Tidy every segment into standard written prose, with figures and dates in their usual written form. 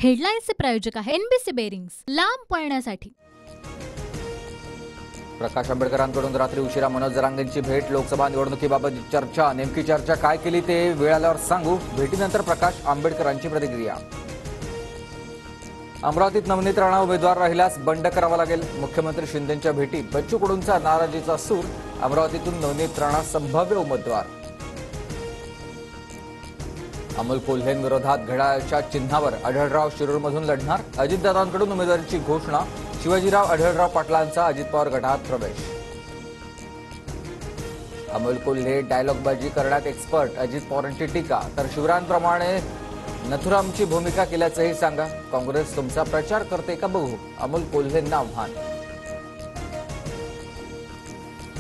हेडलाईन्सचे प्रायोजक आहे NBC bearings, लांब पळण्यासाठी। प्रकाश आंबेडकरांकडून रात्री उशिरा मनोज जरांगेंची भेट, लोकसभा निवडणुकीबाबत चर्चा। नेमकी चर्चा काय केली ते वेळ आल्यावर सांगू। भेटीनंतर प्रकाश आंबेडकरांची प्रतिक्रिया। अमरावतीत नवनीत राणा उमेदवार राहिल्यास बंड करावा लागेल, मुख्यमंत्री शिंदेंच्या भेटीत बच्चू कडूंचा नाराजीचा सूर। अमरावतीतून नवनीत राणा संभाव्य उमेदवार। अमोल कोल्हेंविरोधात घड्याळाच्या चिन्हावर आढळराव शिरूरमधून लढणार, अजितदादांकडून उमेदवारीची घोषणा। शिवाजीराव आढळराव पाटलांचा अजित पवार गटात प्रवेश। अमोल कोल्हे डायलॉगबाजी करण्यात एक्सपर्ट, अजित पवारांची टीका। तर शिवरायांप्रमाणे नथुरामची भूमिका केल्याचंही सांगा, काँग्रेस तुमचा प्रचार करते का बघू, अमोल कोल्हेंना आव्हान।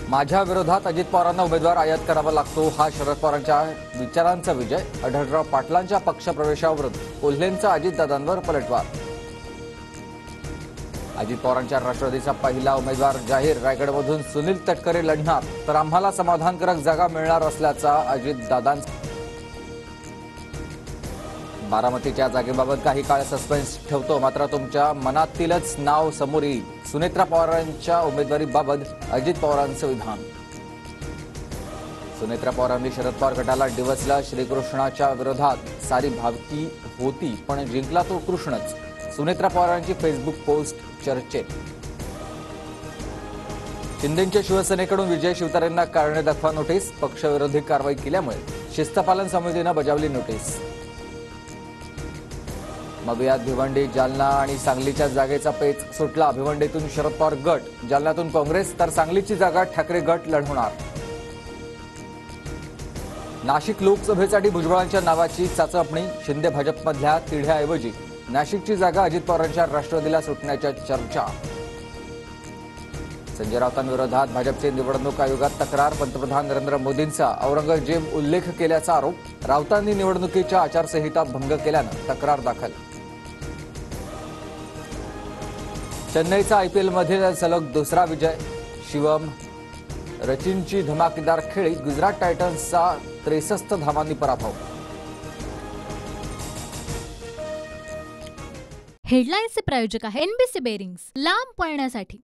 माझ्या विरोधात अजित पवारांना उमेदवार आयात करावा लागतो, हा शरद पवारांच्या विचारांचा विजय। आढळराव पाटलांच्या पक्षप्रवेशावरून कोल्हेंचा अजितदादांवर पलटवार। अजित पवारांच्या राष्ट्रवादीचा पहिला उमेदवार जाहीर, रायगडमधून सुनील तटकरे लढणार, तर आम्हाला समाधानकारक जागा मिळणार असल्याचा अजितदादांचा। बारामतीच्या जागेबाबत काही काळ सस्पेन्स ठेवतो, मात्र तुमच्या मनातीलच नाव समोर येईल, सुनेत्रा पवारांच्या उमेदवारीबाबत अजित पवारांचं विधान। सुनेत्रा पवारांनी शरद पवार गटाला डिवचलं, श्रीकृष्णाच्या विरोधात सारी भावकी होती पण जिंकला तो कृष्णच, सुनेत्रा पवारांची फेसबुक पोस्ट चर्चेत। शिंदेंच्या शिवसेनेकडून विजय शिवतारेंना कारणे दाखवा नोटीस, पक्षविरोधी कारवाई केल्यामुळे शिस्तपालन समितीनं बजावली नोटीस। मग भिवंडी, जालना आणि सांगलीच्या जागेचा पेच सुटला, भिवंडीतून शरद पवार गट, जालन्यातून काँग्रेस, तर सांगलीची जागा ठाकरे गट लढवणार। नाशिक लोकसभेसाठी भुजबळांच्या नावाची चाचपणी, शिंदे भाजपमधल्या तिढ्याऐवजी नाशिकची जागा अजित पवारांच्या राष्ट्रवादीला सुटण्याच्या चर्चा। संजय राऊतांविरोधात भाजपचे निवडणूक आयोगात तक्रार, पंतप्रधान नरेंद्र मोदींचा औरंगजेब उल्लेख केल्याचा आरोप, राऊतांनी निवडणुकीच्या आचारसंहिता भंग केल्यानं तक्रार दाखल। चेन्नईचा आयपीएलमध्ये सलग दुसरा विजय, शिवम रचिनची धमाकेदार खेळी, गुजरात टायटन्सचा 63 धावांनी पराभव। हेडलाईन्सचे प्रायोजक आहे एनबीसी बेरिंग्स, लांब पळण्यासाठी।